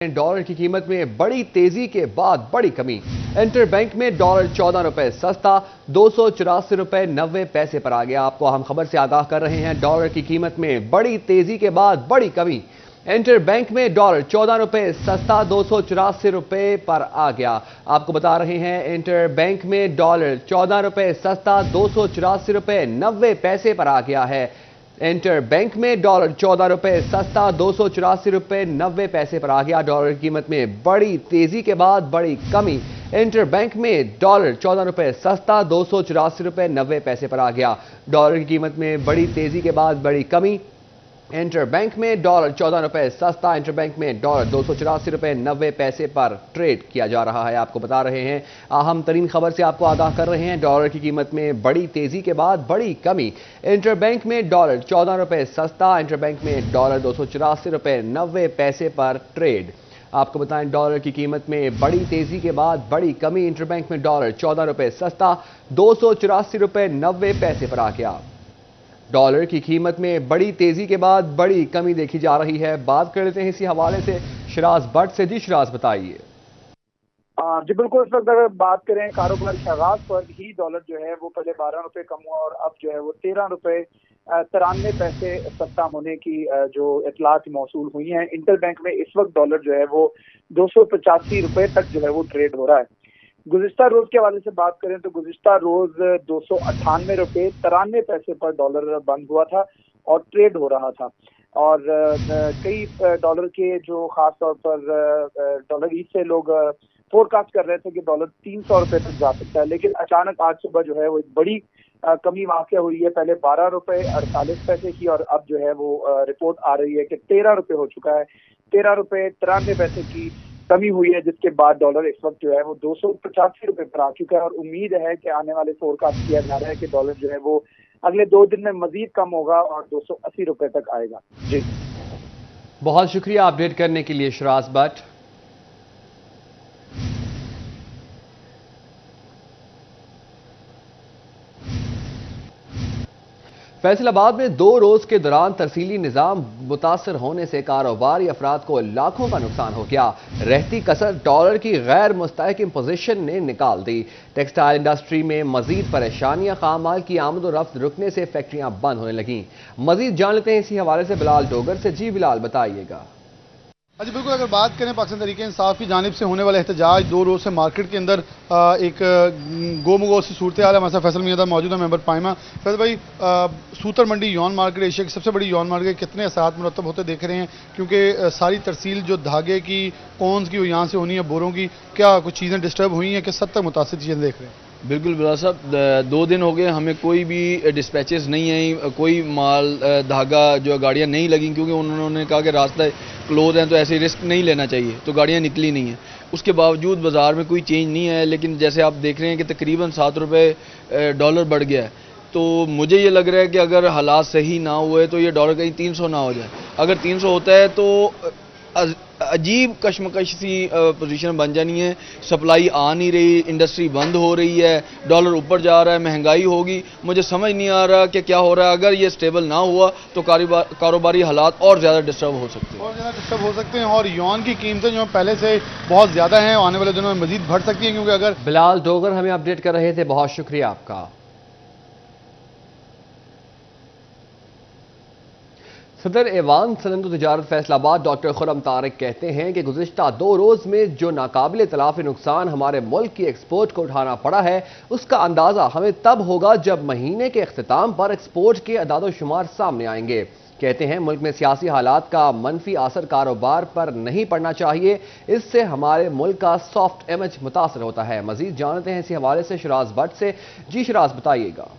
Dollar की कीमत में बड़ी तेजी के बाद बड़ी कमी। इंटर बैंक में डॉलर 14 रुपए सस्ता 284.90 रुपए पर आ गया। आपको अहम खबर से आगाह कर रहे हैं, डॉलर की कीमत में बड़ी तेजी के बाद बड़ी कमी। इंटर बैंक में डॉलर 14 रुपए सस्ता 284 रुपए पर आ गया। आपको बता रहे हैं, इंटर बैंक में डॉलर 14 रुपए सस्ता 284.90 पर आ गया है। इंटर बैंक में डॉलर 14 रुपए सस्ता 284.90 पर आ गया। डॉलर की कीमत में बड़ी तेजी के बाद बड़ी कमी। इंटर बैंक में डॉलर 14 रुपए सस्ता 284.90 पर आ गया। डॉलर की कीमत में बड़ी तेजी के बाद बड़ी कमी। इंटर बैंक में डॉलर 14 रुपए सस्ता, इंटर बैंक में डॉलर 284.90 पर ट्रेड किया जा रहा है। आपको बता रहे हैं, अहम तरीन खबर से आपको आगाह कर रहे हैं, डॉलर की कीमत में बड़ी तेजी के बाद बड़ी कमी। इंटर बैंक में डॉलर 14 रुपए सस्ता, इंटर बैंक में डॉलर 284.90 पर ट्रेड। आपको बताएं, डॉलर की कीमत में बड़ी तेजी के बाद बड़ी कमी। इंटर बैंक में डॉलर 14 रुपए सस्ता 284.90 पर आ गया। डॉलर की कीमत में बड़ी तेजी के बाद बड़ी कमी देखी जा रही है। बात कर लेते हैं इसी हवाले से शिराज भट्ट से। जी शिराज, बताइए। जी बिल्कुल, इस वक्त अगर बात करें कारोबारी आगाज पर ही डॉलर जो है वो पहले 12 रुपए कम हुआ और अब जो है वो 13 रुपए 93 सस्ता होने की जो इतलात मौसूल हुई हैं। इंटर बैंक में इस वक्त डॉलर जो है वो 285 रुपए तक जो है वो ट्रेड हो रहा है। गुज़िश्ता रोज के हवाले से बात करें तो गुज़िश्ता रोज 298 रुपए 93 पर डॉलर बंद हुआ था और ट्रेड हो रहा था। और कई डॉलर के जो खास तौर पर डॉलर ईस्ट से लोग फोरकास्ट कर रहे थे कि डॉलर 300 रुपए तक जा सकता है, लेकिन अचानक आज सुबह जो है वो एक बड़ी कमी वाक़या हुई है। पहले 12 रुपए 48 पैसे की और अब जो है वो रिपोर्ट आ रही है कि 13 रुपए हो चुका है। 13 रुपए 93 की कमी हुई है, जिसके बाद डॉलर इस वक्त जो है वो 285 रुपए पर आ चुका है। और उम्मीद है कि आने वाले फोरकास्ट किया जा रहा है कि डॉलर जो है वो अगले 2 दिन में मजीद कम होगा और 280 रुपए तक आएगा। जी बहुत शुक्रिया अपडेट करने के लिए शिराज भट्ट। फैसलाबाद में 2 रोज के दौरान तरसीली निजाम मुतासर होने से कारोबारी अफराद को लाखों का नुकसान हो गया। रहती कसर डॉलर की गैर मुस्तहकम पोजीशन ने निकाल दी। टेक्सटाइल इंडस्ट्री में मजीद परेशानियां, खाम माल की आमद और रफ्त रुकने से फैक्ट्रियां बंद होने लगीं। मजीद जान लेते हैं इसी हवाले से बिलाल डोगर से। जी बिलाल, बताइएगा। जी बिल्कुल, अगर बात करें पाकिस्तान तहरीक इंसाफ की जानिब से होने वाला एहतजाज 2 रोज़ से मार्केट के अंदर एक गोमगो सी सूरत हाल है। हमारे साथ फैसल मियां मौजूद है, मेंबर पाइमा। फैसल भाई, सूतर मंडी यौन मार्केट एशिया की सबसे बड़ी यौन मार्केट, कितने असरात मुरतब होते देख रहे हैं? क्योंकि सारी तरसील जो धागे की, कॉन्स की, वो यहाँ से होनी है, बोरों की, क्या कुछ चीज़ें डिस्टर्ब हुई हैं? किस हद तक मुतासिर चीज़ें देख रहे हैं? बिल्कुल बिलाल साहब, 2 दिन हो गए हमें कोई भी डिस्पैचेस नहीं आई, कोई माल धागा जो गाड़ियाँ नहीं लगी, क्योंकि उन्होंने कहा कि रास्ता क्लोज हैं तो ऐसे रिस्क नहीं लेना चाहिए, तो गाड़ियाँ निकली नहीं हैं। उसके बावजूद बाज़ार में कोई चेंज नहीं है, लेकिन जैसे आप देख रहे हैं कि तकरीबन 7 रुपये डॉलर बढ़ गया है। तो मुझे ये लग रहा है कि अगर हालात सही ना हुए तो ये डॉलर कहीं 300 ना हो जाए। अगर 300 होता है तो अजीब कशमकश सी पोजीशन बन जानी है। सप्लाई आ नहीं रही, इंडस्ट्री बंद हो रही है, डॉलर ऊपर जा रहा है, महंगाई होगी। मुझे समझ नहीं आ रहा कि क्या हो रहा है। अगर ये स्टेबल ना हुआ तो कारोबारी हालात और ज़्यादा डिस्टर्ब हो सकते हैं और यौन की कीमतें जो पहले से बहुत ज़्यादा हैं, आने वाले दिनों में मजीद बढ़ सकती हैं। क्योंकि अगर बिलाल डोगर हमें अपडेट कर रहे थे, बहुत शुक्रिया आपका। सदर ऐवान सनद व तिजारत फैसलाबाद डॉक्टर खुर्रम तारिक कहते हैं कि गुज़िश्ता 2 रोज़ में जो नाकाबिल तलाफ़ी नुकसान हमारे मुल्क की एक्सपोर्ट को उठाना पड़ा है, उसका अंदाज़ा हमें तब होगा जब महीने के अख्तिताम पर एक्सपोर्ट के अदाद शुमार सामने आएंगे। कहते हैं, मुल्क में सियासी हालात का मनफी असर कारोबार पर नहीं पड़ना चाहिए, इससे हमारे मुल्क का सॉफ्ट इमेज मुतासर होता है। मजीद जानते हैं इसी हवाले से शिराज भट्ट से। जी शिराज, बताइएगा।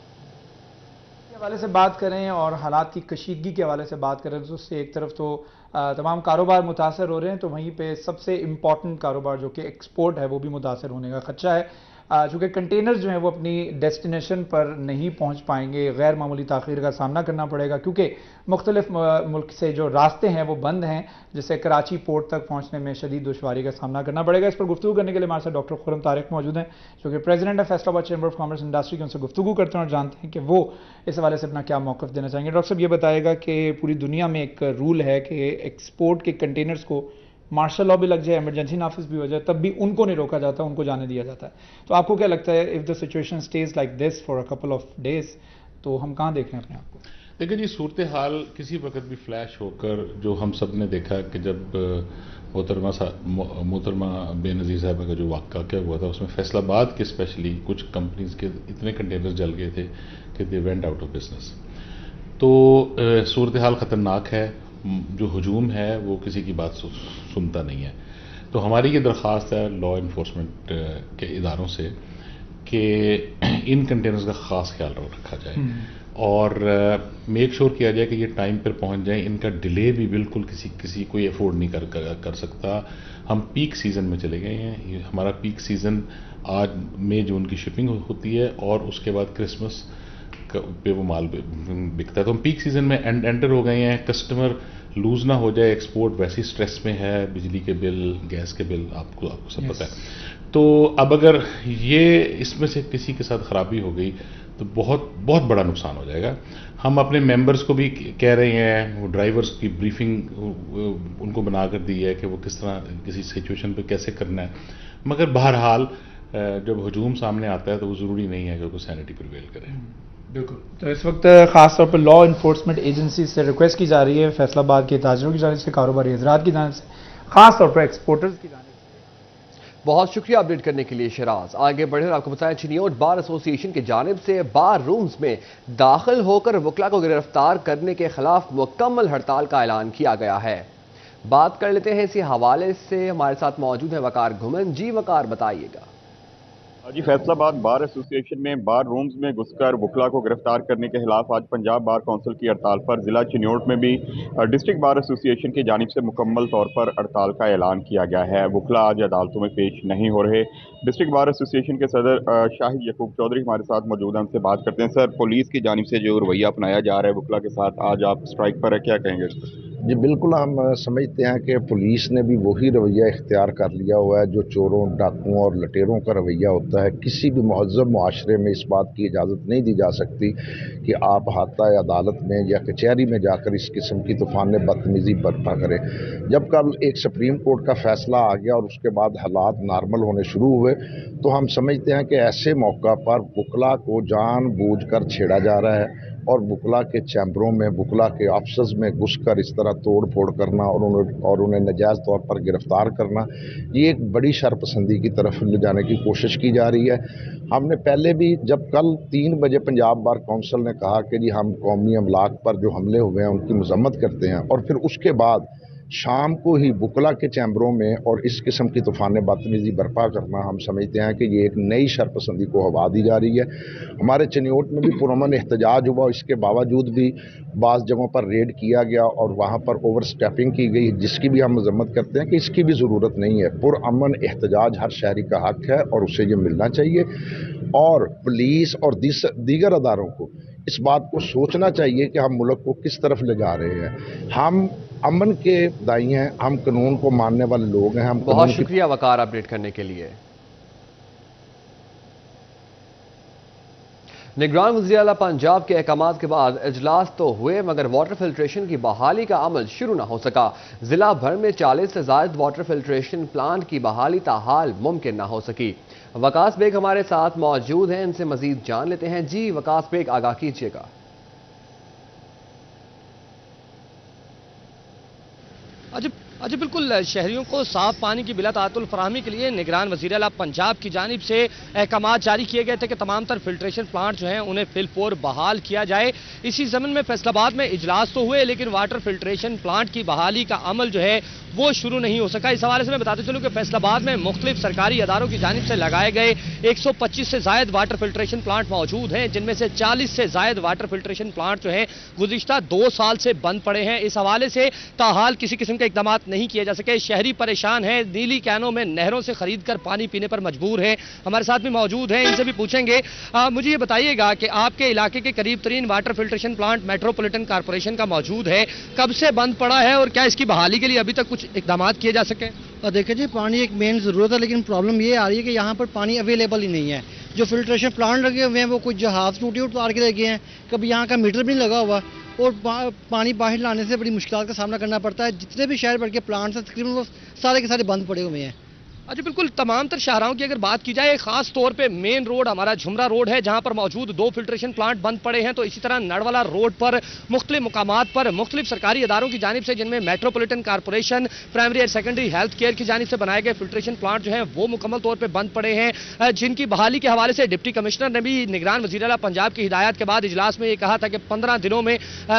हवाले से बात करें और हालात की कशीदगी के हवाले से बात करें तो उससे एक तरफ तो तमाम कारोबार मुतासर हो रहे हैं, तो वहीं पे सबसे इम्पॉर्टेंट कारोबार जो कि एक्सपोर्ट है वो भी मुतासर होने का खदशा है। चूँकि कंटेनर्स जो हैं वो अपनी डेस्टिनेशन पर नहीं पहुँच पाएंगे, गैर मामूली ताख़ीर का सामना करना पड़ेगा, क्योंकि मुख्तलिफ मुल्क से जो रास्ते हैं वो बंद हैं, जिससे कराची पोर्ट तक पहुँचने में शदीद दुश्वारी का सामना करना पड़ेगा। इस पर गुफ्तगू करने के लिए हमारे साथ डॉक्टर खुर्रम तारिक मौजूद हैं, जो कि प्रेसिडेंट है Faisalabad chamber of commerce industry की। उनसे गुफ्तगू करते हैं और जानते हैं कि वो इस हवाले से अपना क्या मौक़िफ़ देना चाहेंगे। डॉक्टर साहब, ये बताएगा कि पूरी दुनिया में एक रूल है कि एक्सपोर्ट के कंटेनर्स को मार्शल लॉ भी लग जाए, इमरजेंसी नाफिज भी हो जाए, तब भी उनको नहीं रोका जाता, उनको जाने दिया जाता है। तो आपको क्या लगता है, if the situation stage like this for a couple of days, तो हम कहाँ देख रहे हैं अपने आप को? देखिए जी, सूरत हाल किसी वक्त भी फ्लैश होकर, जो हम सब ने देखा कि जब मोहतरमा बेनज़ीर साहबा का जो वाक़या क्या हुआ था, उसमें फैसलाबाद के स्पेशली कुछ कंपनीज के इतने कंटेनर जल गए थे कि they went out of business. तो सूरत हाल ख़तरनाक है, जो हजूम है वो किसी की बात सुनता नहीं है। तो हमारी ये दरख्वास्त है लॉ इन्फोर्समेंट के इदारों से कि इन कंटेनर्स का ख़ास ख्याल रखा जाए और मेक श्योर किया जाए कि ये टाइम पर पहुंच जाए। इनका डिले भी बिल्कुल किसी कोई अफोर्ड नहीं कर सकता। हम पीक सीज़न में चले गए हैं, ये हमारा पीक सीज़न आज मई जून की शिपिंग होती है और उसके बाद क्रिसमस पे वो माल बिकता है। तो हम पीक सीज़न में एंटर हो गए हैं। कस्टमर लूज़ ना हो जाए, एक्सपोर्ट वैसे ही स्ट्रेस में है, बिजली के बिल, गैस के बिल आपको सब पता है। तो अब अगर ये इसमें से किसी के साथ ख़राबी हो गई तो बहुत बहुत बड़ा नुकसान हो जाएगा। हम अपने मेंबर्स को भी कह रहे हैं, वो ड्राइवर्स की ब्रीफिंग उनको बना कर दी है कि वो किस तरह किसी सिचुएशन पे कैसे करना है। मगर बहरहाल जब हजूम सामने आता है तो वो ज़रूरी नहीं है कि कोई सैनिटी प्रिवेल करे। बिल्कुल। तो इस वक्त खास तौर पर लॉ इन्फोर्समेंट एजेंसी से रिक्वेस्ट की जा रही है, फैसलाबाद के ताजरों की जानिब से, कारोबारी हजरात की जानिब से, खास तौर पर एक्सपोर्टर्स की जानिब से। बहुत शुक्रिया अपडेट करने के लिए शराज। आगे बढ़े और आपको बताया, चिनियोट बार एसोसिएशन की जानिब से बार रूम्स में दाखिल होकर वकला को गिरफ्तार करने के खिलाफ मुकम्मल हड़ताल का ऐलान किया गया है। बात कर लेते हैं इसी हवाले से, हमारे साथ मौजूद है वकार घुमन। जी वकार, बताइएगा। जी, फैसलाबाद बार एसोसिएशन में बार रूम्स में घुसकर वकला को गिरफ्तार करने के खिलाफ आज पंजाब बार काउंसिल की हड़ताल पर जिला चिन्योट में भी डिस्ट्रिक्ट बार एसोसिएशन की जानिब से मुकम्मल तौर पर हड़ताल का ऐलान किया गया है। वकला आज अदालतों में पेश नहीं हो रहे। डिस्ट्रिक्ट बार एसोसिएशन के सदर शाहिद यकूब चौधरी हमारे साथ मौजूद हैं, उनसे बात करते हैं। सर, पुलिस की जानिब से जो रवैया अपनाया जा रहा है वकला के साथ, आज आप स्ट्राइक पर है, क्या कहेंगे? जी बिल्कुल, हम समझते हैं कि पुलिस ने भी वही रवैया इख्तियार कर लिया हुआ है जो चोरों, डाकुओं और लटेरों का रवैया होता है। किसी भी महज़ब मुआशरे में इस बात की इजाज़त नहीं दी जा सकती कि आप हाता अदालत में या कचहरी में जाकर इस किस्म की तूफ़ान बदतमीज़ी बर्पा करें। जब कल एक सुप्रीम कोर्ट का फ़ैसला आ गया और उसके बाद हालात नॉर्मल होने शुरू हुए, तो हम समझते हैं कि ऐसे मौका पर वकला को जानबूझकर छेड़ा जा रहा है और वकला के चैम्बरों में, वकला के ऑफिस में घुसकर इस तरह तोड़ फोड़ करना और उन्हें नाजायज़ तौर पर गिरफ्तार करना, ये एक बड़ी शरपसंदी की तरफ ले जाने की कोशिश की जा रही है। हमने पहले भी, जब कल 3 बजे पंजाब बार काउंसिल ने कहा कि जी हम कौमी अमलाक पर जो हमले हुए हैं उनकी मजम्मत करते हैं, और फिर उसके बाद शाम को ही वकला के चैम्बरों में और इस किस्म की तूफ़ान बदतमीज़ी बर्पा करना, हम समझते हैं कि ये एक नई शरपसंदी को हवा दी जा रही है। हमारे चिन्योट में भी पुरअमन एहतजाज हुआ, इसके बावजूद भी बाज़ जगहों पर रेड किया गया और वहाँ पर ओवर स्टेपिंग की गई, जिसकी भी हम मजम्मत करते हैं कि इसकी भी ज़रूरत नहीं है। पुरअमन एहतजाज हर शहरी का हक है और उसे ये मिलना चाहिए, और पुलिस और दीगर अदारों को इस बात को सोचना चाहिए कि हम मुल्क को किस तरफ ले जा रहे हैं। हम अमन के दाई हैं, हम कानून को मानने वाले लोग हैं। हम बहुत शुक्रिया वकार अपडेट करने के लिए। निगरान वज़ीर आला पंजाब के अहकामात के बाद इजलास तो हुए, मगर वाटर फिल्ट्रेशन की बहाली का अमल शुरू न हो सका। जिला भर में 40 से ज़ायद वाटर फिल्ट्रेशन प्लांट की बहाली ताहाल मुमकिन न हो सकी। वकास बेग हमारे साथ मौजूद हैं, इनसे मजीद जान लेते हैं। जी वकास बेग, आगाह कीजिएगा। अजी बिल्कुल, शहरियों को साफ पानी की बिला तातुल फराहमी के लिए निगरान वज़ीर आला पंजाब की जानिब से अहकामात जारी किए गए थे कि तमाम तर फिल्ट्रेशन प्लांट जो हैं उन्हें फिलपोर बहाल किया जाए। इसी ज़मीन में फैसलाबाद में इजलास तो हुए, लेकिन वाटर फिल्ट्रेशन प्लांट की बहाली का अमल जो है वो शुरू नहीं हो सका। इस हवाले से मैं बताते चलूँ कि फैसलाबाद में मुख्तलिफ सरकारी अदारों की जानिब से लगाए गए 125 से ज़ायद वाटर फिल्ट्रेशन प्लांट मौजूद हैं, जिनमें से 40 से ज़ायद वाटर फिल्ट्रेशन प्लांट जो हैं गुज़िश्ता 2 साल से बंद पड़े हैं। इस हवाले से ताहाल किसी किस्म के इकदाम नहीं किए जा सके। शहरी परेशान हैं, नीली कैनों में नहरों से खरीद कर पानी पीने पर मजबूर हैं। हमारे साथ भी मौजूद हैं, इनसे भी पूछेंगे। मुझे ये बताइएगा कि आपके इलाके के करीब तरीन water filtration plant metropolitan corporation का मौजूद है, कब से बंद पड़ा है और क्या इसकी बहाली के लिए अभी तक कुछ इकदाम किए जा सके? देखिए जी, पानी एक मेन ज़रूरत है, लेकिन प्रॉब्लम ये आ रही है कि यहाँ पर पानी अवेलेबल ही नहीं है। जो फिल्ट्रेशन प्लांट लगे हुए हैं वो कुछ जहाज टूटे उतार के लगे हैं, कभी यहाँ का मीटर भी नहीं लगा हुआ, اور پانی باہر لانے سے بڑی مشکلات کا سامنا کرنا پڑتا ہے. جتنے بھی شہر بھر کے پلانٹس ہیں تقریباً وہ سارے کے سارے بند پڑے ہوئے ہیں. جی بالکل تمام تر شاہراہوں کی اگر بات کی جائے خاص طور پہ مین روڈ ہمارا جھمرا روڈ ہے جہاں پر موجود 2 فلٹریشن پلانٹ بند پڑے ہیں. تو اسی طرح نڑوالا روڈ پر مختلف مقامات پر مختلف سرکاری اداروں کی جانب سے جن میں میٹروپولیٹن کارپوریشن پرائمری اور سیکنڈری ہیلتھ کیئر کی جانب سے بنائے گئے فلٹریشن پلانٹ جو ہیں وہ مکمل طور پہ بند پڑے ہیں, جن کی بحالی کے حوالے سے ڈپٹی کمشنر نے بھی نگران وزیر اعلیٰ پنجاب کی ہدایات کے بعد اجلاس میں یہ کہا تھا کہ 15 دنوں میں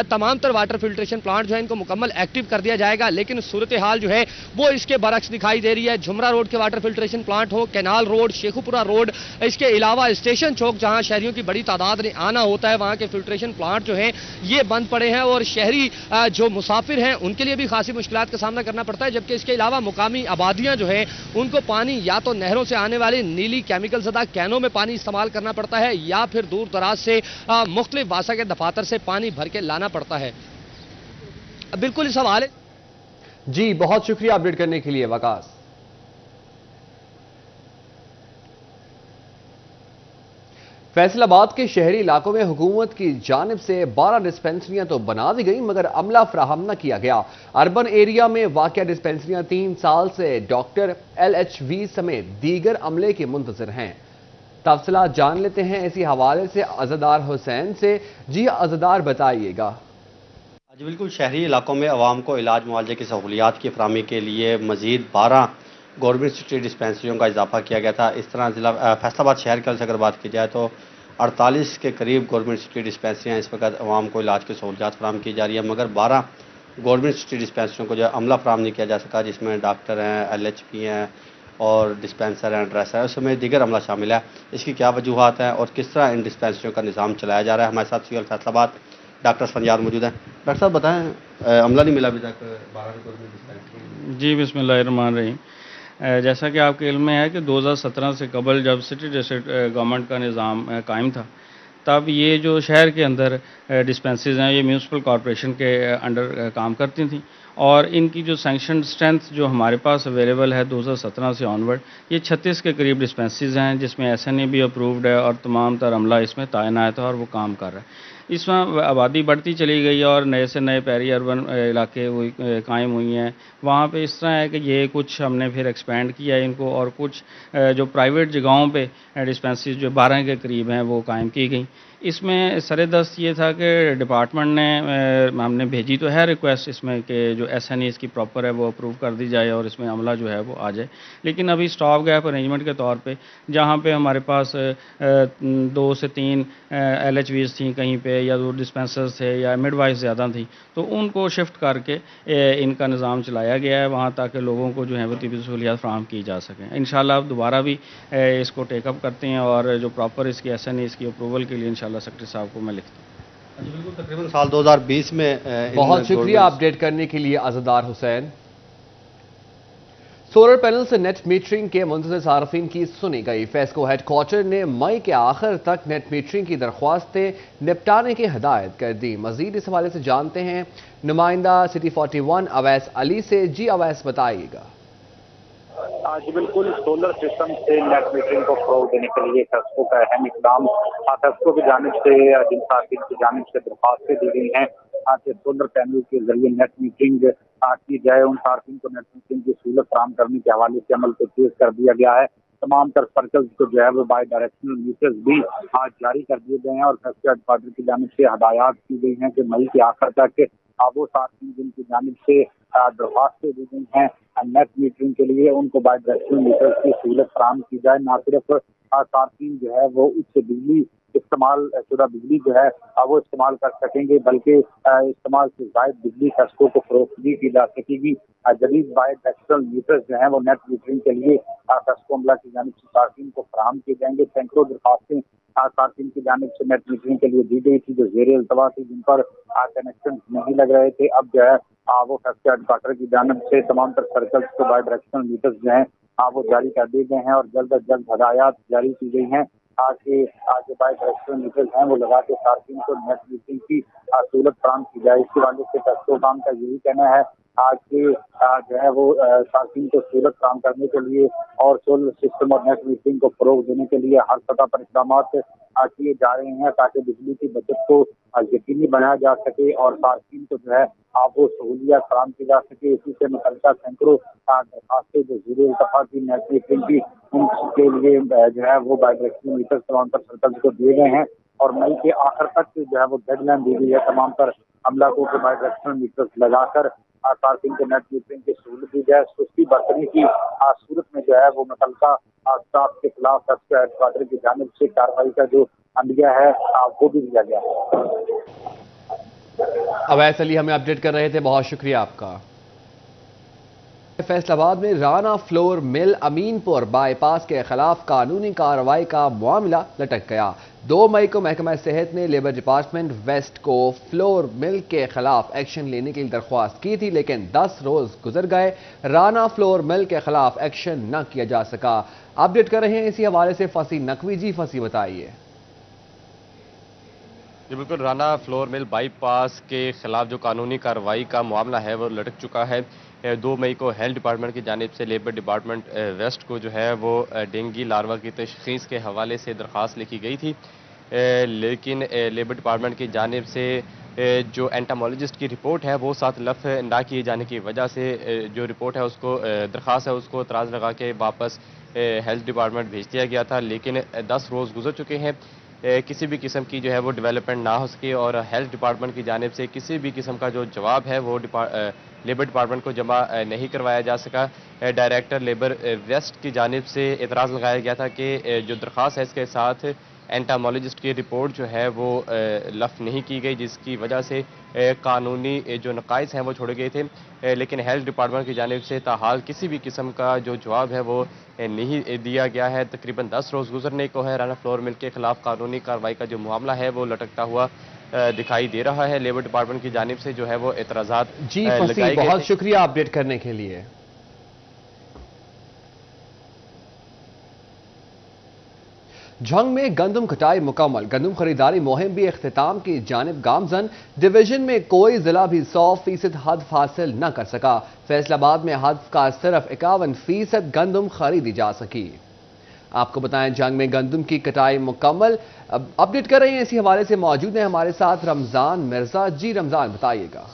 تمام تر واٹر فلٹریشن پلانٹ جو ہے ان کو مکمل ایکٹیو کر دیا جائے گا. لیکن صورتحال جو ہے وہ اس کے برعکس دکھائی دے رہی ہے. جھمرا روڈ کے واٹر فلٹریشن پلانٹ ہو, کینال روڈ, شیخوپورہ روڈ, اس کے علاوہ اسٹیشن چوک جہاں شہریوں کی بڑی تعداد نے آنا ہوتا ہے وہاں کے فلٹریشن پلانٹ جو ہیں یہ بند پڑے ہیں اور شہری جو مسافر ہیں ان کے لیے بھی خاصی مشکلات کا سامنا کرنا پڑتا ہے. جبکہ اس کے علاوہ مقامی آبادیاں جو ہیں ان کو پانی یا تو نہروں سے آنے والے نیلی کیمیکل زدہ کینوں میں پانی استعمال کرنا پڑتا ہے یا پھر دور دراز سے مختلف واسا کے دفاتر سے پانی بھر کے لانا پڑتا ہے. بالکل اس حوالے جی بہت شکریہ اپڈیٹ کرنے کے لیے وقاص. فیصل آباد کے شہری علاقوں میں حکومت کی جانب سے 12 ڈسپنسریاں تو بنا دی گئیں مگر عملہ فراہم نہ کیا گیا. اربن ایریا میں واقع ڈسپنسریاں 3 سال سے ڈاکٹر LHV سمیت دیگر عملے کے منتظر ہیں. تفصیلات جان لیتے ہیں اسی حوالے سے عزادار حسین سے. جی عزادار بتائیے گا. جی بالکل شہری علاقوں میں عوام کو علاج معالجے کی سہولیات کی فراہمی کے لیے مزید 12 گورنمنٹ سٹی ڈسپنسریوں کا اضافہ کیا گیا تھا. اس طرح ضلع فیصل آباد شہر کے سے اگر بات کی جائے تو 48 کے قریب گورنمنٹ سٹی ڈسپنسریاں اس وقت عوام کو علاج کی سہولیات فراہم کی جا رہی ہے مگر 12 گورنمنٹ سٹی ڈسپنسریوں کو جو ہے عملہ فراہم نہیں کیا جا سکا جس میں ڈاکٹر ہیں, LHP ہیں اور ڈسپنسر ہیں, ڈریسر ہے, اس میں دیگر عملہ شامل ہے. اس کی کیا وجوہات ہیں اور کس طرح ان ڈسپنسریوں کا نظام چلایا جا رہا ہے؟ ہمارے ساتھ سیول فیصل آباد ڈاکٹر فنجاد موجود ہیں. ڈاکٹر صاحب بتائیں عملہ نہیں ملا ابھی تک 12 گورنمنٹ ڈسپنسری. جی بسم اللہ الرحمن الرحیم. جیسا کہ آپ کے علم میں ہے کہ 2017 سے قبل جب سٹی ڈسٹرکٹ گورنمنٹ کا نظام قائم تھا تب یہ جو شہر کے اندر ڈسپنسریز ہیں یہ میونسپل کارپوریشن کے انڈر کام کرتی تھیں اور ان کی جو سینکشن اسٹرینتھ جو ہمارے پاس اویلیبل ہے 2017 سے آنورڈ یہ 36 کے قریب ڈسپنسریز ہیں جس میں SNA بھی اپرووڈ ہے اور تمام تر عملہ اس میں تعینات ہے اور وہ کام کر رہا ہے. اس میں آبادی بڑھتی چلی گئی اور نئے سے نئے پیری اربن علاقے قائم ہوئی ہیں. وہاں پہ اس طرح ہے کہ یہ کچھ ہم نے پھر ایکسپینڈ کیا ہے ان کو اور کچھ جو پرائیویٹ جگہوں پہ ڈسپنسریز جو 12 کے قریب ہیں وہ قائم کی گئیں. اس میں سر دست یہ تھا کہ ڈپارٹمنٹ نے ہم نے بھیجی تو ہے ریکویسٹ اس میں کہ جو SNA اس کی پراپر ہے وہ اپروو کر دی جائے اور اس میں عملہ جو ہے وہ آ جائے. لیکن ابھی اسٹاپ گیپ ارینجمنٹ کے طور پہ جہاں پہ ہمارے پاس 2 سے 3 LHVs تھیں کہیں پہ یا 2 ڈسپنسرز تھے یا مڈ وائز زیادہ تھیں تو ان کو شفٹ کر کے ان کا نظام چلایا گیا ہے وہاں تاکہ لوگوں کو جو ہے وہ طبی سہولیات فراہم کی جا سکیں. انشاءاللہ اب دوبارہ بھی اس کو ٹیک اپ کرتے ہیں اور جو پراپر اس کی SNA اس کی اپروول کے لیے انشاءاللہ سیکرٹری صاحب کو میں لکھتا ہوں. جی بالکل تقریباً سال 2020 میں بہت شکریہ اپڈیٹ کرنے کے لیے عزادار حسین. سولر پینل سے نیٹ میٹرنگ کے منتظر صارفین کی سنی گئی. فیسکو ہیڈ کوارٹر نے مئی کے آخر تک نیٹ میٹرنگ کی درخواستیں نپٹانے کی ہدایت کر دی. مزید اس حوالے سے جانتے ہیں نمائندہ سٹی 41 اویس علی سے. جی اویس بتائیے گا. جی بالکل سولر سسٹم سے نیٹ میٹرنگ کو فروغ دینے کے لیے فیسکو کا اہم اقدام فیسکو کی جانب سے جن صارفین کی جانب سے درخواستیں دی گئی ہیں کہ سولر پینل کے ذریعے نیٹ میٹرنگ کی جائے. ان صارفین کو نیٹ میٹرنگ کی سہولت فراہم کرنے کے حوالے سے عمل کو تیز کر دیا گیا ہے. تمام تر سرکلز کو جو ہے وہ بائی ڈائریکشنل میٹرز بھی آج جاری کر دیے گئے ہیں اور فیسکو ہیڈ کوارٹر کی جانب سے ہدایات کی گئی ہیں کہ مئی کے آخر تک وہ صارفین جن کی جانب سے درخواستیں دی گئی ہیں نیٹ میٹرنگ کے لیے ان کو بائی ڈائریکشنل میٹرز کی سہولت فراہم کی جائے. نہ صرف صارفین جو ہے وہ اس سے بجلی استعمال شدہ بجلی جو ہے وہ استعمال کر سکیں گے بلکہ استعمال سے زائد بجلی فیسکو کو فروخت بھی کی جا سکے گی. جدید بائی ڈائریکشنل میٹرز جو ہیں وہ نیٹ میٹرنگ کے لیے فیسکو عملہ کی جانب سے صارفین کو فراہم کیے جائیں گے. سینکڑوں درخواستیں صارفین کی جانب سے نیٹ میٹرنگ کے لیے دی گئی تھی جو زیر التوا تھی جن پر کنیکشن نہیں لگ رہے تھے. اب جو ہے وہ فیسکو ہیڈ کوارٹر کی جانب سے تمام تر سرکلز کو بائی ڈائریکشنل میٹرز جو ہیں وہ جاری کر دیے گئے ہیں اور جلد از جلد ہدایات جاری کی گئی ہیں تاکہ جو بائی ڈائریکشنل میٹرز ہیں وہ لگا کے صارفین کو نیٹ میٹرنگ کی سہولت فراہم کی جائے. اس کے حوالے سے فیسکو کام کا یہی کہنا ہے आज जो है वो सार्फिन को सहूलत काम करने के लिए और सोलर सिस्टम और नेट मीटरिंग को फरोग देने के लिए हर सतह पर इकदाम किए जा रहे हैं ताकि बिजली की बचत को यकीनी बनाया जा सके और सार्फिन को जो है वो सहूलियत फराम की जा सके। इसी से मुतल्लिका सैकड़ों दरखास्तें जो ज़ीरो इल्तफा की नेट मीटरिंग की उनके लिए जो है वो बायडायरेक्शनल मीटर तमाम तर सर्कल्स को दिए गए हैं और मई के आखिर तक जो है वो डेडलाइन दी गई है तमाम पर अमलाकों के बायडायरेक्शनल मीटर्स लगाकर सार्फिन के नेट मीटरिंग की सहूलत दी जाए। सुस्ती बरतने की सूरत में जो है वो मुतल्लिका स्टाफ के खिलाफ सबसे हेडक्वार्टर की जानिब से कार्रवाई का जो अंदिया है वो भी दिया गया है। अवैस अली हमें अपडेट कर रहे थे, बहुत शुक्रिया आपका। फैसलाबाद में Rana flour mill Aminpur bypass के खिलाफ कानूनी कार्रवाई का मामला लटक गया। 2 मई को महकमा सेहत ने लेबर डिपार्टमेंट वेस्ट को फ्लोर मिल के खिलाफ एक्शन लेने के लिए दरख्वास्त की थी, लेकिन 10 रोज गुजर गए, राना फ्लोर मिल के खिलाफ एक्शन न किया जा सका। अपडेट कर रहे हैं इसी हवाले से फसी नकवी। जी फसी बताइए। जी बिल्कुल, राना फ्लोर मिल बाईपास के खिलाफ जो कानूनी कार्रवाई का मामला है वो लटक चुका है। 2 मई को हेल्थ डिपार्टमेंट की जानिब से लेबर डिपार्टमेंट वेस्ट को जो है वो डेंगू लार्वा की तशख़ीस के हवाले से दरख्वास्त लिखी गई थी, लेकिन लेबर डिपार्टमेंट की जानिब से जो एंटामोलॉजिस्ट की रिपोर्ट है वो साथ लफ ना किए जाने की वजह से जो रिपोर्ट है उसको दरख्वास्त है उसको एतराज़ लगा के वापस हेल्थ डिपार्टमेंट भेज दिया गया था, लेकिन 10 रोज़ गुजर चुके हैं, किसी भी किस्म की जो है वो डेवलपमेंट ना हो सके और हेल्थ डिपार्टमेंट की जानिब से किसी भी किस्म का जो जवाब है वो लेबर डिपार्टमेंट को जमा नहीं करवाया जा सका। डायरेक्टर लेबर वेस्ट की जानिब से एतराज़ लगाया गया था कि जो दरख्वास्त है इसके साथ एंटामोलॉजिस्ट की रिपोर्ट जो है वो लफ नहीं की गई, जिसकी वजह से कानूनी जो नकाइस हैं वो छोड़े गए थे, लेकिन हेल्थ डिपार्टमेंट की जानिब से ताहाल किसी भी किस्म का जो जवाब है वो नहीं दिया गया है। तकरीबन 10 रोज़ गुजरने को है। राना फ्लोर मिल के खिलाफ कानूनी कार्रवाई का जो मामला है वो लटकता हुआ दिखाई दे रहा है। लेबर डिपार्टमेंट की जानिब से जो है वो एतराज़ात जी फसी, बहुत शुक्रिया अपडेट करने के लिए। झंग में गंदम कटाई मुकम्मल, गंदम खरीदारी मुहिम भी इख्तिताम की जानिब गामजन। डिवीजन में कोई जिला भी 100% हदफ हासिल न कर सका। फैसलाबाद में हदफ का सिर्फ 51% गंदम खरीदी जा सकी। आपको बताएं जंग में गंदम की कटाई मुकम्मल। अपडेट कर रहे हैं इसी हवाले से मौजूद है हमारे साथ रमजान मिर्जा। जी रमजान बताइएगा।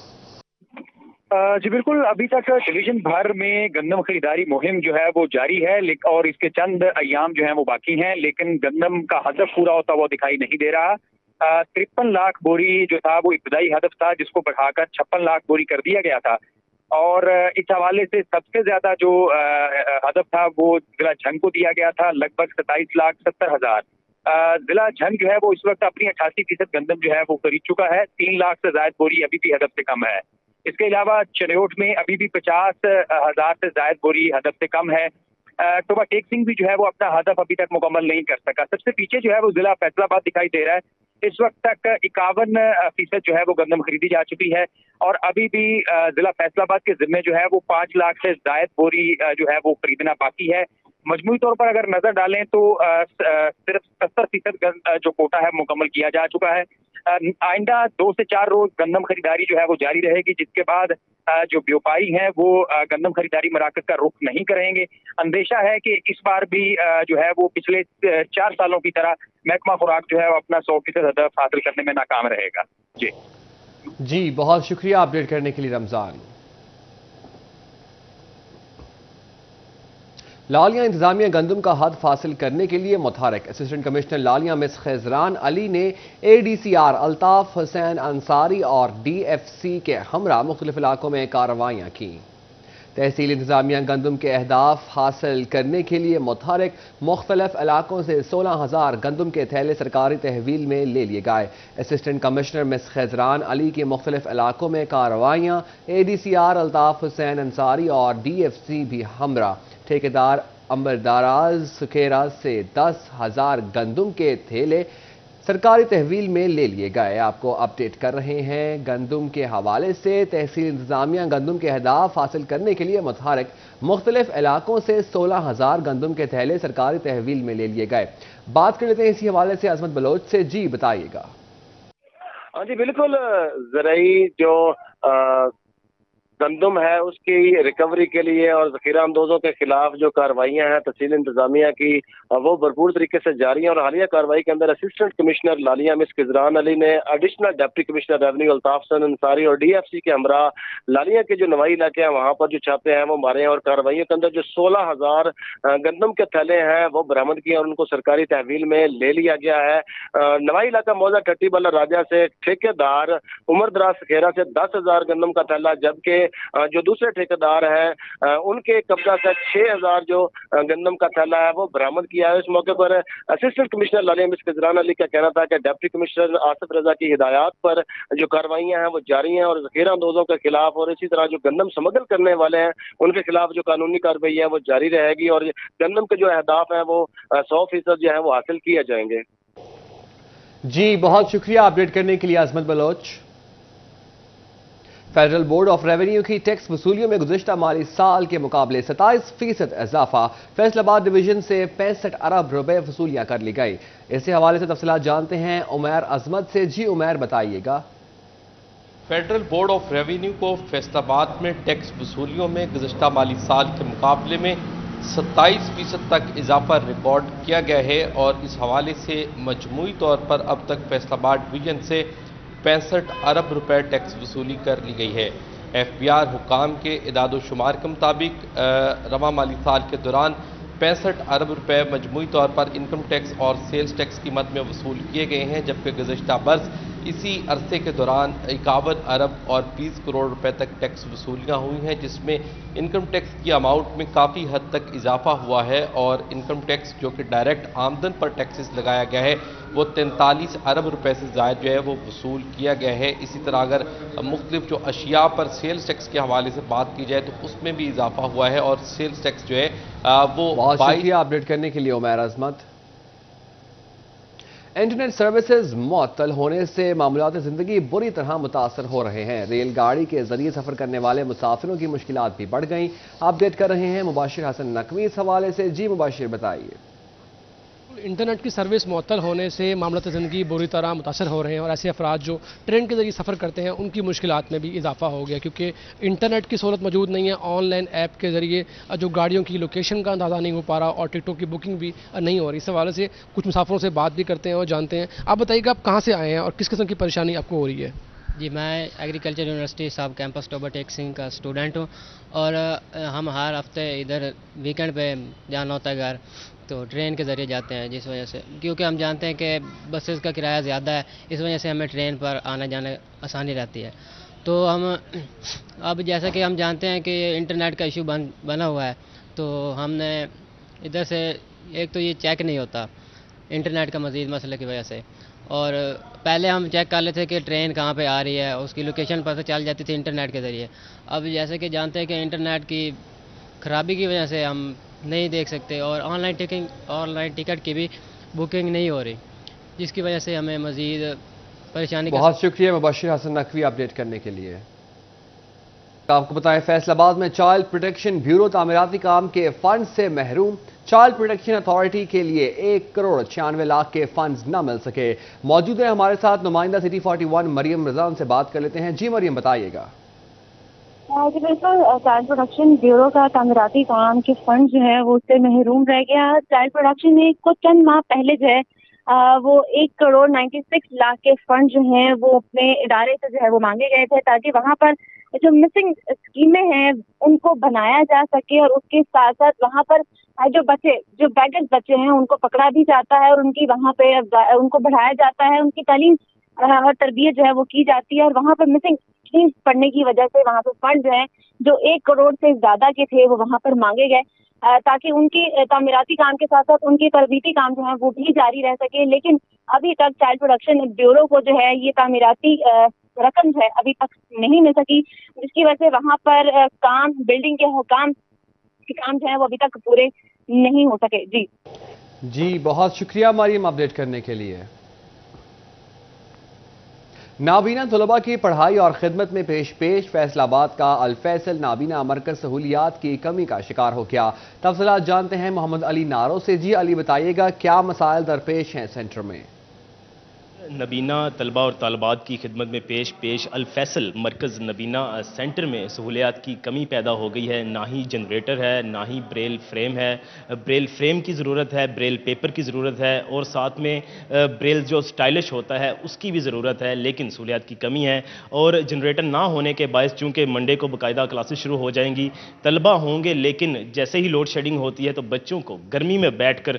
जी बिल्कुल, अभी तक डिवीजन भर में गंदम खरीदारी मुहिम जो है वो जारी है और इसके चंद अयाम जो हैं वो बाकी हैं, लेकिन गंदम का हदफ पूरा होता हुआ दिखाई नहीं दे रहा। 53 लाख बोरी जो था वो इब्तदाई हदफ था, जिसको बढ़ाकर 56 लाख बोरी कर दिया गया था और इस हवाले से सबसे ज्यादा जो हदफ था वो जिला झंग को दिया गया था, लगभग 27,70,000। जिला झंग जो है वो इस वक्त अपनी 88% गंदम जो है वो खरीद चुका है। 3 लाख से ज्यादा बोरी अभी भी हदफ से कम है। इसके अलावा चिन्योट में अभी भी 50,000 से ज्यादा बोरी हदफ से कम है। टोबा टेक सिंह भी जो है वो अपना हदफ अभी तक मुकम्मल नहीं कर सका। सबसे पीछे जो है वो जिला फैसलाबाद दिखाई दे रहा है। इस वक्त तक 51% जो है वो गंदम खरीदी जा चुकी है और अभी भी जिला फैसलाबाद के जिम्मे जो है वो 5 लाख से ज्यादा बोरी जो है वो खरीदना बाकी है। मजमूई तौर पर अगर नजर डालें तो सिर्फ 70% जो कोटा है मुकम्मल किया जा चुका है। आइंदा 2 से 4 रोज गंदम खरीदारी जो है वो जारी रहेगी, जिसके बाद जो व्यापारी हैं वो गंदम खरीदारी मराकज का रुख नहीं करेंगे। अंदेशा है कि इस बार भी जो है वो पिछले 4 सालों की तरह महकमा खुराक जो है वो अपना 100% हदफ हासिल करने में नाकाम रहेगा। जी बहुत शुक्रिया अपडेट करने के लिए रमजान। लालिया इंतजामिया गंदम का हदफ हासिल करने के लिए मुतहरक। असिस्टेंट कमिश्नर लालिया मिस खैजरान अली ने ADCR अल्ताफ हुसैन अंसारी और DFC के हमरा मुख्तलिफ इलाकों में कार्रवाइयाँ की। तहसील इंतजामिया गंदम के अहदाफ हासिल करने के लिए मुतहरक। मुख्तलिफ इलाकों से 16,000 गंदम के थैले सरकारी तहवील में ले लिए गए। असिस्टेंट कमिश्नर मिस खैजरान अली के मुख्तलिफ इलाकों में कार्रवाइयाँ। ADCR अल्ताफ हुसैन अंसारी और DFC भी हमरा। ठेकेदार अंबरदाराज सुखेरा से 10,000 गंदम के थैले सरकारी तहवील में ले लिए गए। आपको अपडेट कर रहे हैं गंदम के हवाले से। तहसील इंतजामिया गंदम के अहदाफ हासिल करने के लिए मुतहरक। मुख्तलिफ इलाकों से 16,000 गंदम के थैले सरकारी तहवील में ले लिए गए। बात कर लेते हैं इसी हवाले से अजमत बलोच से। जी बताइएगा। हाँ जी बिल्कुल, ज़राई जो گندم ہے اس کی ریکوری کے لیے اور ذخیرہ اندوزوں کے خلاف جو کارروائیاں ہیں تحصیل انتظامیہ کی وہ بھرپور طریقے سے جاری ہیں. اور حالیہ کارروائی کے اندر اسسٹنٹ کمشنر لالیہ مس خضران علی نے additional deputy commissioner revenue Altaf Hassan Ansari اور ڈی ایف سی کے ہمراہ لالیہ کے جو نوائی علاقے ہیں وہاں پر جو چھاپے ہیں وہ مارے ہیں اور کارروائیوں کے اندر جو 16,000 گندم کے تھیلے ہیں وہ برآمد کیے اور ان کو سرکاری تحویل میں لے لیا گیا ہے. نوائی علاقہ موضع ٹٹی بلا راجہ سے ٹھیکیدار عمر دراز سکھیرا سے 10,000 گندم کا تھیلا، جبکہ جو دوسرے ٹھیکیدار ہیں ان کے قبضہ سے 6,000 جو گندم کا تھیلا ہے وہ برآمد کیا ہے. اس موقع پر اسسٹنٹ کمشنر لالیہ مس خضران علی کا کہنا تھا کہ ڈپٹی کمشنر آصف رضا کی ہدایات پر جو کارروائیاں ہیں وہ جاری ہیں اور ذخیرہ اندوزوں کے خلاف اور اسی طرح جو گندم سمگل کرنے والے ہیں ان کے خلاف جو قانونی کارروائی ہے وہ جاری رہے گی اور گندم کے جو اہداف ہیں وہ 100% جو ہے وہ حاصل کیے جائیں گے. جی بہت شکریہ اپڈیٹ کرنے کے لیے عظمت Baloch. Federal board of revenue کی ٹیکس وصولیوں میں گزشتہ مالی سال کے مقابلے 27% اضافہ، فیصل آباد ڈویژن سے 65 ارب روپے وصولیاں کر لی گئی. اسی حوالے سے تفصیلات جانتے ہیں عمیر عظمت سے. جی عمیر بتائیے گا. فیڈرل بورڈ آف ریونیو کو فیصل آباد میں ٹیکس وصولیوں میں گزشتہ مالی سال کے مقابلے میں 27% تک اضافہ ریکارڈ کیا گیا ہے اور اس حوالے سے مجموعی طور پر اب تک فیصل آباد ڈویژن سے 65 ارب روپے ٹیکس وصولی کر لی گئی ہے. ایف بی آر حکام کے اعداد و شمار کے مطابق رواں مالی سال کے دوران 65 ارب روپے مجموعی طور پر انکم ٹیکس اور سیلز ٹیکس کی مد میں وصول کیے گئے ہیں، جبکہ گزشتہ برس اسی عرصے کے دوران 51 ارب اور 20 کروڑ روپے تک ٹیکس وصولیاں ہوئی ہیں، جس میں انکم ٹیکس کی اماؤنٹ میں کافی حد تک اضافہ ہوا ہے اور انکم ٹیکس جو کہ ڈائریکٹ آمدن پر ٹیکسز لگایا گیا ہے وہ 43 ارب روپے سے زائد جو ہے وہ وصول کیا گیا ہے. اسی طرح اگر مختلف جو اشیاء پر سیلز ٹیکس کے حوالے سے بات کی جائے تو اس میں بھی اضافہ ہوا ہے اور سیلز ٹیکس جو ہے وہ بہت شکریہ اپڈیٹ کرنے کے لیے عمیر عظمت. انٹرنیٹ سروسز معطل ہونے سے معمولات زندگی بری طرح متاثر ہو رہے ہیں. ریل گاڑی کے ذریعے سفر کرنے والے مسافروں کی مشکلات بھی بڑھ گئیں. اپڈیٹ کر رہے ہیں مباشر حسن نقوی اس حوالے سے. جی مباشر بتائیے. انٹرنیٹ کی سروس معطل ہونے سے معاملات زندگی بری طرح متاثر ہو رہے ہیں اور ایسے افراد جو ٹرین کے ذریعے سفر کرتے ہیں ان کی مشکلات میں بھی اضافہ ہو گیا، کیونکہ انٹرنیٹ کی سہولت موجود نہیں ہے. آن لائن ایپ کے ذریعے جو گاڑیوں کی لوکیشن کا اندازہ نہیں ہو پا رہا اور ٹکٹوں کی بکنگ بھی نہیں ہو رہی. اس حوالے سے کچھ مسافروں سے بات بھی کرتے ہیں اور جانتے ہیں. آپ بتائیے گا آپ کہاں سے آئے ہیں اور کس قسم کی پریشانی آپ کو ہو رہی ہے؟ جی میں ایگریکلچر یونیورسٹی سب کیمپس ٹوبر ٹیکسنگ کا اسٹوڈنٹ ہوں اور ہم ہر ہفتے ادھر ویکینڈ پہ جانا ہوتا ہے گھر تو ٹرین کے ذریعے جاتے ہیں، جس وجہ سے کیونکہ ہم جانتے ہیں کہ بسز کا کرایہ زیادہ ہے، اس وجہ سے ہمیں ٹرین پر آنے جانے آسانی رہتی ہے. تو ہم اب جیسا کہ ہم جانتے ہیں کہ انٹرنیٹ کا ایشو بنا ہوا ہے تو ہم نے ادھر سے ایک تو یہ چیک نہیں ہوتا انٹرنیٹ کا مزید مسئلہ کی وجہ سے، اور پہلے ہم چیک کر لیتے کہ ٹرین کہاں پہ آ رہی ہے اس کی لوکیشن پتہ چل جاتی تھی انٹرنیٹ کے ذریعے. اب جیسے کہ جانتے ہیں کہ انٹرنیٹ کی خرابی کی وجہ سے ہم نہیں دیکھ سکتے اور آن لائن ٹکٹ کی بھی بکنگ نہیں ہو رہی، جس کی وجہ سے ہمیں مزید پریشانی. بہت شکریہ مبشر حسن نقوی اپڈیٹ کرنے کے لیے. آپ کو بتائیں فیصل آباد میں چائلڈ پروٹیکشن بیورو تعمیراتی کام کے فنڈ سے محروم. چائلڈ پروٹیکشن اتھارٹی کے لیے 1 کروڑ 96 لاکھ کے فنڈز نہ مل سکے. موجود ہے ہمارے ساتھ نمائندہ سٹی 41 مریم رضا، ان سے بات کر لیتے ہیں. جی مریم بتائیے گا. جی بالکل، چائلڈ پروڈکشن بیورو کا تعمیراتی کام کے فنڈ جو ہے وہ اس سے محروم رہ گیا. چائلڈ پروڈکشن نے کچھ چند ماہ پہلے جو ہے وہ 1 کروڑ 96 لاکھ کے فنڈ جو ہیں وہ اپنے ادارے سے جو ہے وہ مانگے گئے تھے تاکہ وہاں پر جو مسنگ اسکیمیں ہیں ان کو بنایا جا سکے اور اس کے ساتھ ساتھ وہاں پر جو بیگل بچے ہیں ان کو پکڑا بھی جاتا ہے اور ان کی وہاں پہ ان کو بڑھایا جاتا ہے، ان کی تعلیم اور تربیت جو ہے وہ کی جاتی ہے. اور وہاں پر مسنگ اسکیم پڑنے کی وجہ سے وہاں پہ فنڈ جو ہیں جو 1 کروڑ سے زیادہ کے تھے وہ وہاں پر مانگے گئے تاکہ ان کی تعمیراتی کام کے ساتھ ساتھ ان کی تربیتی کام جو ہے وہ بھی جاری رہ سکے. لیکن ابھی تک چائلڈ پروڈکشن بیورو کو جو ہے یہ تعمیراتی رقم جو ہے ابھی تک نہیں مل سکی، جس کی وجہ سے وہاں پر بلڈنگ کے کام جو ہے وہ ابھی تک پورے نہیں ہو سکے. جی بہت شکریہ مریم اپڈیٹ کرنے کے لیے. نابینا طلباء کی پڑھائی اور خدمت میں پیش فیصل آباد کا الفیصل نابینا مرکز سہولیات کی کمی کا شکار ہو گیا. تفصیلات جانتے ہیں محمد علی نارو سے. جی علی بتائیے گا کیا مسائل درپیش ہیں سینٹر میں؟ نبینہ طلبہ اور طالبات کی خدمت میں پیش الفیصل مرکز نبینہ سینٹر میں سہولیات کی کمی پیدا ہو گئی ہے. نہ ہی جنریٹر ہے، نہ ہی بریل فریم ہے. بریل فریم کی ضرورت ہے، بریل پیپر کی ضرورت ہے، اور ساتھ میں بریل جو سٹائلش ہوتا ہے اس کی بھی ضرورت ہے، لیکن سہولیات کی کمی ہے. اور جنریٹر نہ ہونے کے باعث چونکہ منڈے کو باقاعدہ کلاسز شروع ہو جائیں گی، طلبہ ہوں گے، لیکن جیسے ہی لوڈ شیڈنگ ہوتی ہے تو بچوں کو گرمی میں بیٹھ کر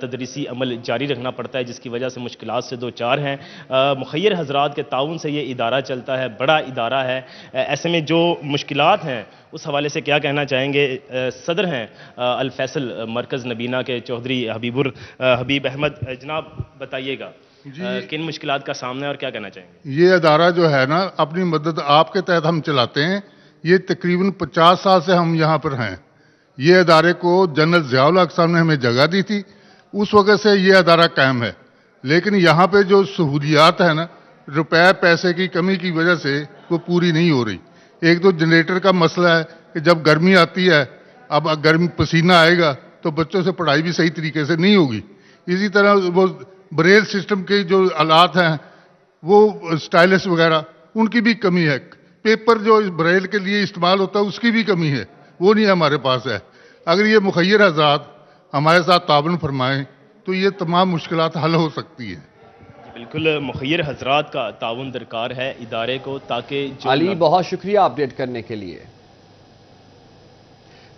تدریسی عمل جاری رکھنا پڑتا ہے، جس کی وجہ سے مشکلات سے دو چار ہیں. مخیر حضرات کے تعاون سے یہ ادارہ چلتا ہے، بڑا ادارہ ہے. ایسے میں جو مشکلات ہیں اس حوالے سے کیا کہنا چاہیں گے؟ صدر ہیں الفیصل مرکز نبینہ کے چودھری حبیب احمد. جناب بتائیے گا کن مشکلات کا سامنا ہے اور کیا کہنا چاہیں گے؟ یہ ادارہ جو ہے نا، اپنی مدد آپ کے تحت ہم چلاتے ہیں. یہ تقریباً 50 سال سے ہم یہاں پر ہیں. یہ ادارے کو جنرل ضیاء الحق صاحب نے ہمیں جگہ دی تھی، اس وقت سے یہ ادارہ قائم ہے. لیکن یہاں پہ جو سہولیات ہیں نا، روپے پیسے کی کمی کی وجہ سے وہ پوری نہیں ہو رہی. ایک تو جنریٹر کا مسئلہ ہے کہ جب گرمی آتی ہے، اب گرمی پسینہ آئے گا تو بچوں سے پڑھائی بھی صحیح طریقے سے نہیں ہوگی. اسی طرح وہ بریل سسٹم کے جو آلات ہیں، وہ سٹائلس وغیرہ، ان کی بھی کمی ہے. پیپر جو بریل کے لیے استعمال ہوتا ہے اس کی بھی کمی ہے، وہ نہیں ہمارے پاس ہے. اگر یہ مخیر حضرات ہمارے ساتھ تعاون فرمائیں تو یہ تمام مشکلات حل ہو سکتی ہیں. بالکل مخیر حضرات کا تعاون درکار ہے ادارے کو، تاکہ علی بہت شکریہ اپڈیٹ کرنے کے لیے.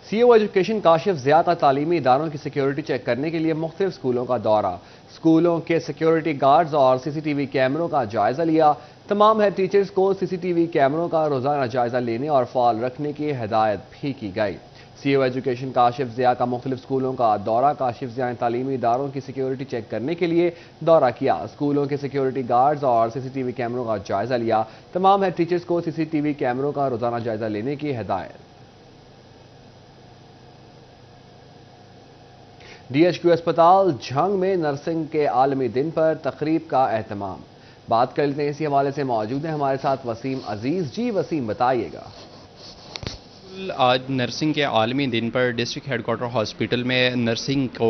سی او ایجوکیشن کاشف ضیاء کا تعلیمی اداروں کی سیکیورٹی چیک کرنے کے لیے مختلف اسکولوں کا دورہ. اسکولوں کے سیکیورٹی گارڈز اور سی سی ٹی وی کیمروں کا جائزہ لیا. تمام ہیڈ ٹیچرز کو سی سی ٹی وی کیمروں کا روزانہ جائزہ لینے اور فعال رکھنے کی ہدایت بھی کی گئی. سی او ایجوکیشن کاشف ضیاء کا مختلف اسکولوں کا دورہ. کاشف ضیاء نے تعلیمی اداروں کی سیکیورٹی چیک کرنے کے لیے دورہ کیا. اسکولوں کے سیکیورٹی گارڈز اور سی سی ٹی وی کیمروں کا جائزہ لیا. تمام ہیڈ ٹیچرز کو سی سی ٹی وی کیمروں کا روزانہ جائزہ لینے کی ہدایت. ڈی ایچ کیو اسپتال جھنگ میں نرسنگ کے عالمی دن پر تقریب کا اہتمام. بات کر لیتے ہیں اسی حوالے سے. موجود ہیں ہمارے ساتھ وسیم عزیز. جی وسیم بتائیے گا. آج نرسنگ کے عالمی دن پر ڈسٹرکٹ ہیڈ کوارٹر ہاسپٹل میں نرسنگ کو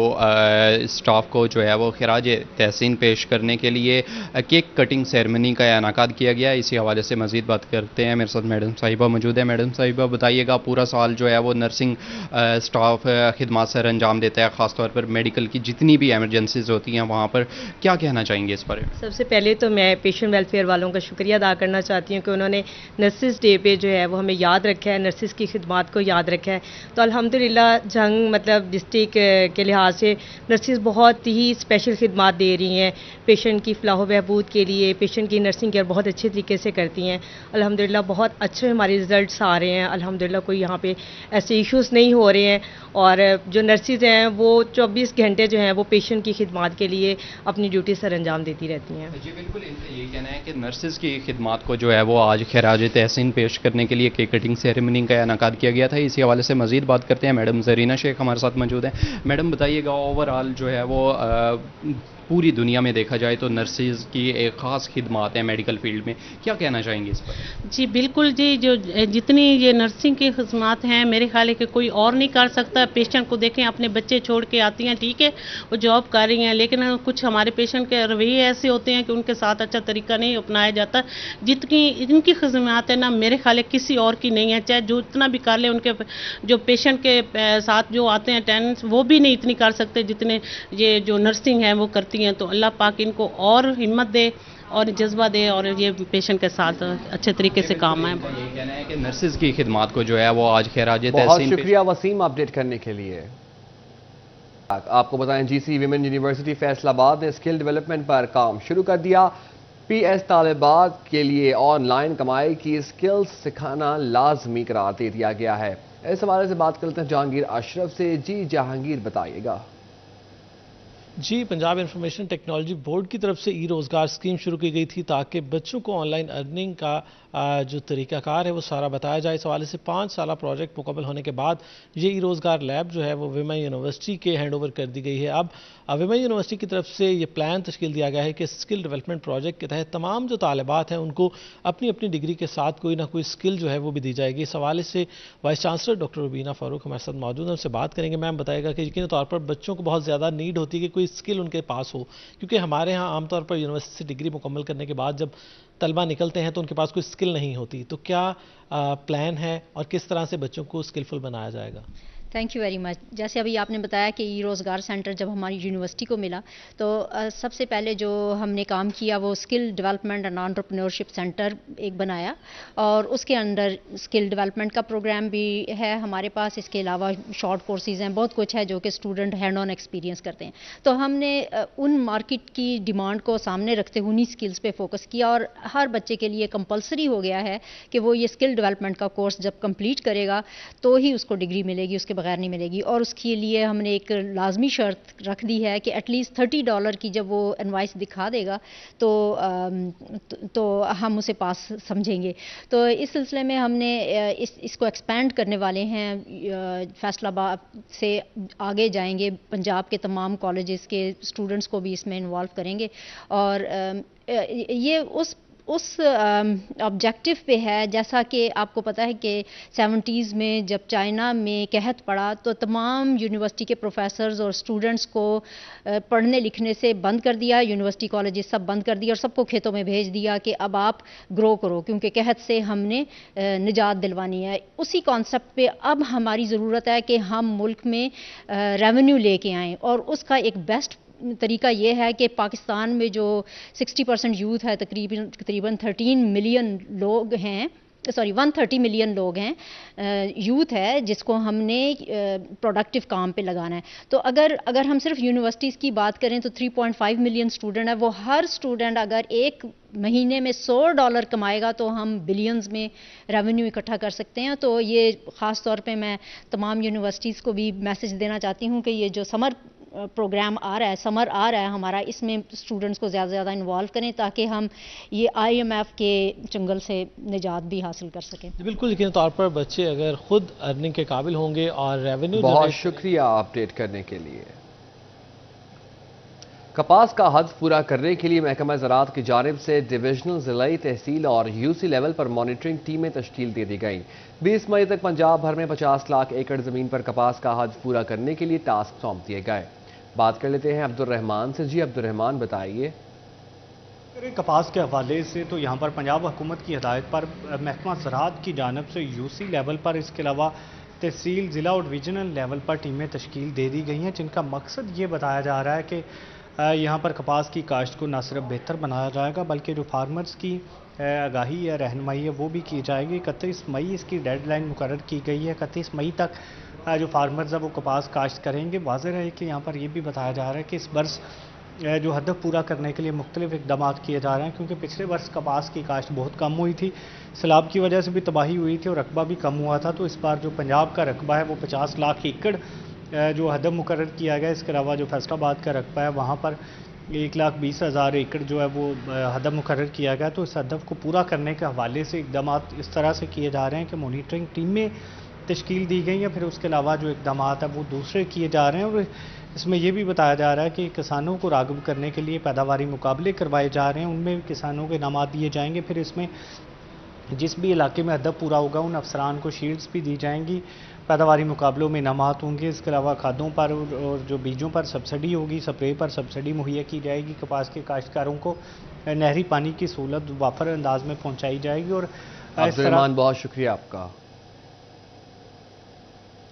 اسٹاف کو جو ہے وہ خراج تحسین پیش کرنے کے لیے کیک کٹنگ سیرمنی کا انعقاد کیا گیا. اسی حوالے سے مزید بات کرتے ہیں. میرے ساتھ میڈم صاحبہ موجود ہے. میڈم صاحبہ بتائیے گا، پورا سال جو ہے وہ نرسنگ اسٹاف خدمات سر انجام دیتا ہے، خاص طور پر میڈیکل کی جتنی بھی ایمرجنسیز ہوتی ہیں وہاں پر، کیا کہنا چاہیں گے اس پر؟ سب سے پہلے تو میں پیشنٹ ویلفیئر والوں کا شکریہ ادا کرنا چاہتی ہوں کہ انہوں نے نرسز ڈے پہ جو ہے وہ ہمیں یاد رکھا ہے، نرسز کی خدمات کو یاد رکھا ہے. تو الحمدللہ جھنگ ڈسٹرکٹ کے لحاظ سے نرسز بہت ہی اسپیشل خدمات دے رہی ہیں. پیشنٹ کی فلاح و بہبود کے لیے پیشنٹ کی نرسنگ کیئر بہت اچھے طریقے سے کرتی ہیں. الحمدللہ بہت اچھے ہمارے رزلٹس آ رہے ہیں. الحمدللہ کوئی یہاں پہ ایسے ایشوز نہیں ہو رہے ہیں. اور جو نرسز ہیں وہ 24 گھنٹے جو ہیں وہ پیشنٹ کی خدمات کے لیے اپنی ڈیوٹی سر انجام دیتی رہتی ہیں. جی بالکل، ان کا یہ کہنا ہے کہ نرسز کی خدمات کو جو ہے وہ آج خراج تحسین پیش کرنے کے لیے کیک کٹنگ سیریمنی کا انعقاد کیا گیا تھا. اسی حوالے سے مزید بات کرتے ہیں. میڈم زرینہ شیخ ہمارے ساتھ موجود ہیں. میڈم بتائیے گا، اوور آل جو ہے وہ پوری دنیا میں دیکھا جائے تو نرسز کی ایک خاص خدمات ہیں میڈیکل فیلڈ میں، کیا کہنا چاہیں گے اس پر؟ جی بالکل جی، جو جتنی یہ نرسنگ کی خدمات ہیں میرے خیال ہے کہ کوئی اور نہیں کر سکتا. پیشنٹ کو دیکھیں، اپنے بچے چھوڑ کے آتی ہیں، ٹھیک ہے وہ جاب کر رہی ہیں، لیکن کچھ ہمارے پیشنٹ کے رویے ایسے ہوتے ہیں کہ ان کے ساتھ اچھا طریقہ نہیں اپنایا جاتا. جتنی ان کی خدمات ہیں نا میرے خیال ہے کسی اور کی نہیں ہے، چاہے جو اتنا بھی کر لے. ان کے جو پیشنٹ کے ساتھ جو آتے ہیں اٹینڈنس، وہ بھی نہیں اتنی کر سکتے جتنے یہ جو نرسنگ ہیں وہ کرتی ہیں. تو اللہ پاک ان کو اور ہمت دے اور جذبہ دے اور یہ پیشنٹ کے ساتھ اچھے طریقے سے کام ہے. یہ کہنا ہے کہ نرسز کی خدمات کو جو ہے وہ آج خراج بہت تحسین. شکریہ وسیم اپڈیٹ کرنے کے لیے. آپ کو بتائیں جی سی ویمن یونیورسٹی فیصل آباد نے اسکل ڈیولپمنٹ پر کام شروع کر دیا. پی ایس طالبات کے لیے آن لائن کمائی کی اسکلز سکھانا لازمی قرار دے دیا گیا ہے. اس حوالے سے بات کرتے ہیں جہانگیر اشرف سے. جی جہانگیر بتائیے گا. جی پنجاب انفارمیشن ٹیکنالوجی بورڈ کی طرف سے ای روزگار اسکیم شروع کی گئی تھی تاکہ بچوں کو آن لائن ارننگ کا جو طریقہ کار ہے وہ سارا بتایا جائے. اس حوالے سے 5 سالہ پروجیکٹ مکمل ہونے کے بعد یہ ای روزگار لیب جو ہے وہ ویمن یونیورسٹی کے ہینڈ اوور کر دی گئی ہے. اب ویمن یونیورسٹی کی طرف سے یہ پلان تشکیل دیا گیا ہے کہ اسکل ڈیولپمنٹ پروجیکٹ کے تحت تمام جو طالبات ہیں ان کو اپنی اپنی ڈگری کے ساتھ کوئی نہ کوئی اسکل جو ہے وہ بھی دی جائے گی. اس حوالے سے وائس چانسلر ڈاکٹر ربینہ فاروق ہمارے ساتھ موجود ہیں، ان سے بات کریں گے. میم بتائے گا کہ یقینی طور پر بچوں کو بہت زیادہ نیڈ ہوتی ہے کہ کوئی स्किल उनके पास हो, क्योंकि हमारे यहाँ आमतौर पर यूनिवर्सिटी से डिग्री मुकम्मल करने के बाद जब तलबा निकलते हैं तो उनके पास कोई स्किल नहीं होती। तो क्या प्लान है और किस तरह से बच्चों को स्किलफुल बनाया जाएगा? Thank you very much. जैसे अभी आपने बताया कि ई रोज़गार सेंटर जब हमारी यूनिवर्सिटी को मिला तो सबसे पहले जो हमने काम किया वो skill development and entrepreneurship centre एक बनाया, और उसके अंदर स्किल डेवलपमेंट का प्रोग्राम भी है हमारे पास। इसके अलावा शॉर्ट कोर्सेज़ हैं, बहुत कुछ है जो कि स्टूडेंट हैंड ऑन एक्सपीरियंस करते हैं। तो हमने उन मार्केट की डिमांड को सामने रखते हुए उन्हीं स्किल्स पे फोकस किया, और हर बच्चे के लिए कंपलसरी हो गया है कि वो ये स्किल डेवलपमेंट का कोर्स जब कंप्लीट करेगा तो ही उसको डिग्री मिलेगी, उसके बगैर नहीं मिलेगी। और उसके लिए हमने एक लाजमी शर्त रख दी है कि एटलीस्ट $30 की जब वो इनवाइस दिखा देगा तो हम उसे पास समझेंगे। तो इस सिलसिले में हमने इसको एक्सपेंड करने वाले हैं। फैसलाबाद से आगे जाएंगे, पंजाब के तमाम कॉलेजेस के स्टूडेंट्स को भी इसमें इन्वॉल्व करेंगे, और ये उस ऑब्जेक्टिव पे है। जैसा कि आपको पता है कि 70s में जब चाइना में कहत पड़ा तो तमाम यूनिवर्सिटी के प्रोफेसर्स और स्टूडेंट्स को पढ़ने लिखने से बंद कर दिया, यूनिवर्सिटी कॉलेजेस सब बंद कर दिया और सबको खेतों में भेज दिया कि अब आप ग्रो करो, क्योंकि कहत से हमने निजात दिलवानी है। उसी कॉन्सेप्ट पे अब हमारी ज़रूरत है कि हम मुल्क में रेवेन्यू लेके आएँ, और उसका एक बेस्ट तरीका ये है कि पाकिस्तान में जो 60% यूथ है, तकरीबन 13 मिलियन लोग हैं, 130 मिलियन लोग हैं, यूथ है जिसको हमने प्रोडक्टिव काम पे लगाना है। तो अगर हम सिर्फ यूनिवर्सिटीज़ की बात करें तो 3.5 मिलियन स्टूडेंट है, वो हर स्टूडेंट अगर एक महीने में $100 कमाएगा तो हम बिलियंस में रेवेन्यू इकट्ठा कर सकते हैं। तो ये ख़ास तौर पे मैं तमाम यूनिवर्सिटीज़ को भी मैसेज देना चाहती हूँ कि ये जो समर प्रोग्राम आ रहा है हमारा, इसमें स्टूडेंट्स को ज़्यादा से ज़्यादा इन्वॉल्व करें ताकि हम ये IMF के चंगल से निजात भी हासिल कर सकें। बिल्कुल, यकीनी तौर पर बच्चे अगर खुद अर्निंग के काबिल होंगे और रेवेन्यू। बहुत शुक्रिया अपडेट करने के लिए। कपास का हद पूरा करने के लिए महकमा ज़राअत की जानिब से डिविजनल, ज़िलाई, तहसील और UC लेवल पर मॉनिटरिंग टीमें तश्कील दे दी गई। 20 मई तक पंजाब भर में 50 लाख एकड़ ज़मीन पर कपास का हद पूरा करने के लिए टास्क सौंप दिए गए। बात कर लेते हैं अब्दुर्रहमान से। जी अब्दुर्रहमान, बताइए। कपास के हवाले से तो यहाँ पर पंजाब हुकूमत की हिदायत पर महकमा ज़राअत की जानिब से UC लेवल पर, इसके अलावा तहसील, ज़िला और डिवीजनल लेवल पर टीमें तश्कील दे दी गई हैं, जिनका मकसद ये बताया जा रहा है कि यहाँ पर कपास की काश्त को न सिर्फ बेहतर बनाया जाएगा बल्कि जो फार्मर्स की आगाही या रहनुमाई है वो भी की जाएगी। 31 मई इसकी डेडलाइन मुकर्रर की गई है। 31 मई तक जो फार्मर्स है वो कपास काश्त करेंगे। वाज़ेह है कि यहाँ पर ये भी बताया जा रहा है कि इस वर्ष जो हदफ पूरा करने के लिए मुख्तलिफ इक़दाम किए जा रहे हैं, क्योंकि पिछले वर्ष कपास की काश्त बहुत कम हुई थी, सैलाब की वजह से भी तबाही हुई थी और रकबा भी कम हुआ था। तो इस बार जो पंजाब का रकबा है वो 50 लाख एकड़ जो हदफ मुकर्रर किया गया। इसके अलावा जो फैसलाबाद का रकबा है वहाँ पर 1,20,000 एकड़ जो है वो हदफ मुकर्रर किया गया। तो इस हदफ को पूरा करने के हवाले से इक़दाम इस तरह से किए जा रहे हैं कि मॉनिटरिंग टीमें तश्कील दी गई हैं, फिर उसके अलावा जो इक़दाम है वो दूसरे किए जा रहे हैं। और इसमें यह भी बताया जा रहा है कि किसानों को राग़िब करने के लिए पैदावारी मुकाबले करवाए जा रहे हैं, उनमें किसानों के इनाम दिए जाएंगे। फिर इसमें जिस भी इलाके में हदफ पूरा होगा उन अफसरान को शील्ड्स भी दी जाएंगी, पैदावारी मुकाबलों में इनाम होंगे। इसके अलावा खादों पर और जो बीजों पर सब्सिडी होगी, स्प्रे पर सब्सिडी मुहैया की जाएगी। कपास के काश्तकारों को नहरी पानी की सहूलत वाफर अंदाज में पहुँचाई जाएगी। और अब्दुर्रहमान, बहुत शुक्रिया आपका।